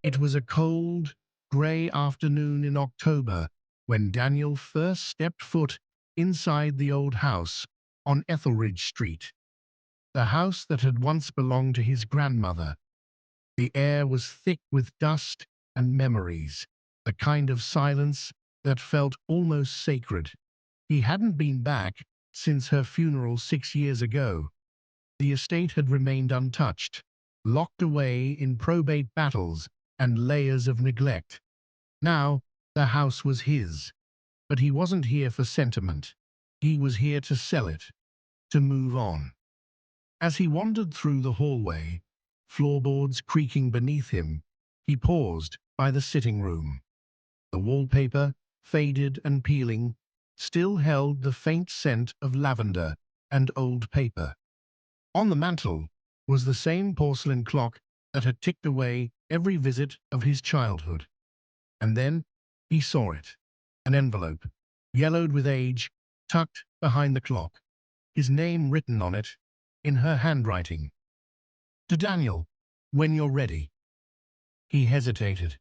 It was a cold, grey afternoon in October when Daniel first stepped foot inside the old house on Etheldridge Street, the house that had once belonged to his grandmother. The air was thick with dust and memories, the kind of silence that felt almost sacred. He hadn't been back since her funeral 6 years ago. The estate had remained untouched, locked away in probate battles and layers of neglect. Now, the house was his, but he wasn't here for sentiment. He was here to sell it, to move on. As he wandered through the hallway, floorboards creaking beneath him, he paused by the sitting room. The wallpaper, faded and peeling, still held the faint scent of lavender and old paper. On the mantel was the same porcelain clock that had ticked away every visit of his childhood. And then he saw it. An envelope, yellowed with age, tucked behind the clock. His name written on it, in her handwriting. To Daniel, when you're ready. He hesitated.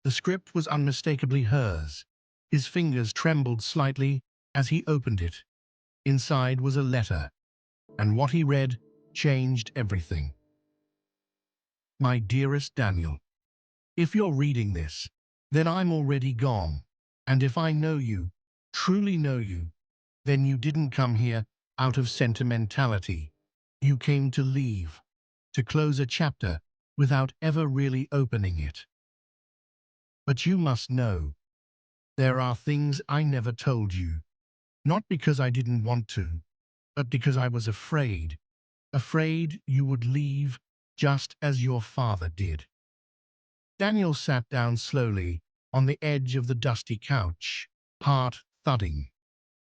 The script was unmistakably hers. His fingers trembled slightly as he opened it. Inside was a letter, and what he read changed everything. My dearest Daniel, if you're reading this, then I'm already gone. And if I know you, truly know you, then you didn't come here out of sentimentality. You came to leave, to close a chapter without ever really opening it. But you must know, there are things I never told you, not because I didn't want to, but because I was afraid, afraid you would leave just as your father did. Daniel sat down slowly on the edge of the dusty couch, heart thudding.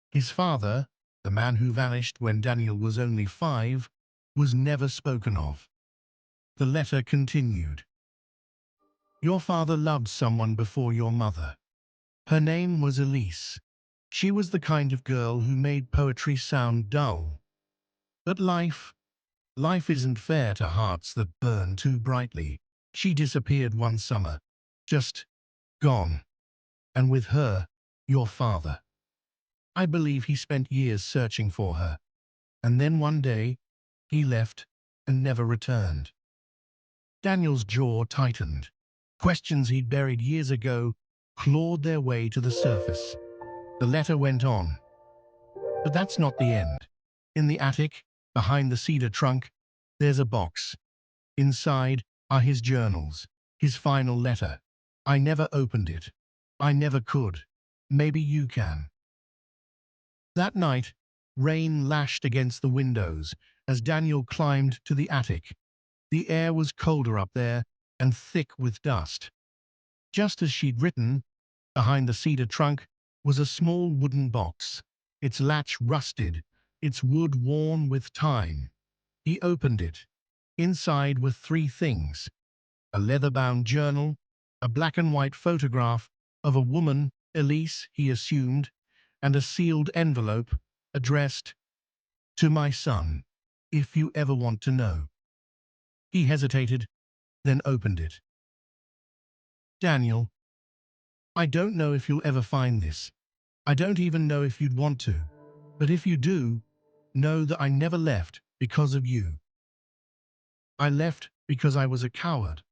His father, the man who vanished when Daniel was only 5, was never spoken of. The letter continued. Your father loved someone before your mother. Her name was Elise. She was the kind of girl who made poetry sound dull. But life isn't fair to hearts that burn too brightly. She disappeared one summer, just gone, and with her, your father. I believe he spent years searching for her, and then one day, he left and never returned. Daniel's jaw tightened. Questions he'd buried years ago clawed their way to the surface. The letter went on. But that's not the end. In the attic, behind the cedar trunk, there's a box. Inside are his journals, his final letter. I never opened it. I never could. Maybe you can. That night, rain lashed against the windows as Daniel climbed to the attic. The air was colder up there and thick with dust. Just as she'd written, behind the cedar trunk was a small wooden box, its latch rusted, its wood worn with time. He opened it. Inside were 3 things: a leather-bound journal, a black-and-white photograph of a woman, Elise, he assumed, and a sealed envelope addressed, To my son, if you ever want to know. He hesitated, then opened it. Daniel, I don't know if you'll ever find this. I don't even know if you'd want to. But if you do, know that I never left because of you. I left because I was a coward.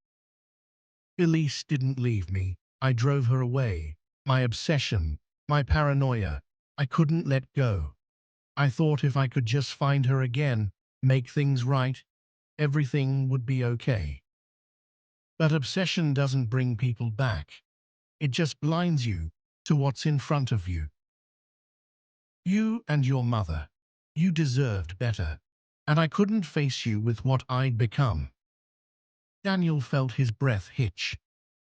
Elise didn't leave me. I drove her away. My obsession, my paranoia, I couldn't let go. I thought if I could just find her again, make things right, everything would be okay. But obsession doesn't bring people back. It just blinds you to what's in front of you. You and your mother, you deserved better. And I couldn't face you with what I'd become. Daniel felt his breath hitch.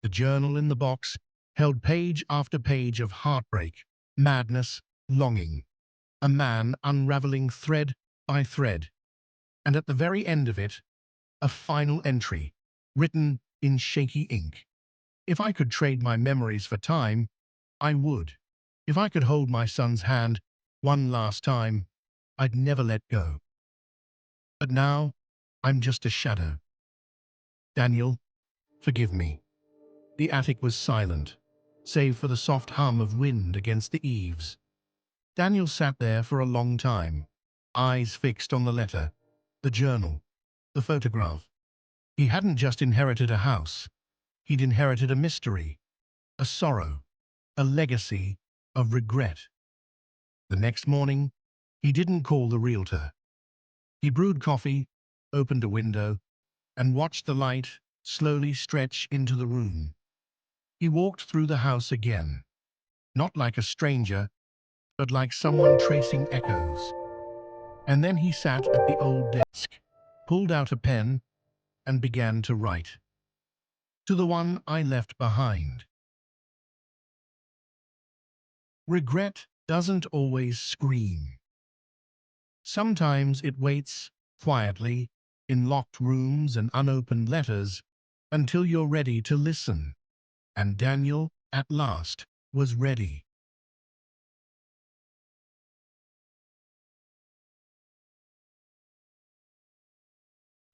The journal in the box held page after page of heartbreak, madness, longing. A man unraveling thread by thread. And at the very end of it, a final entry, written in shaky ink. If I could trade my memories for time, I would. If I could hold my son's hand one last time, I'd never let go. But now, I'm just a shadow. Daniel, forgive me. The attic was silent, save for the soft hum of wind against the eaves. Daniel sat there for a long time, eyes fixed on the letter, the journal, the photograph. He hadn't just inherited a house. He'd inherited a mystery, a sorrow, a legacy of regret. The next morning, he didn't call the realtor. He brewed coffee, opened a window, and watched the light slowly stretch into the room. He walked through the house again, not like a stranger, but like someone tracing echoes. And then he sat at the old desk, pulled out a pen, and began to write. To the one I left behind. Regret doesn't always scream. Sometimes it waits quietly in locked rooms and unopened letters until you're ready to listen. And Daniel, at last, was ready.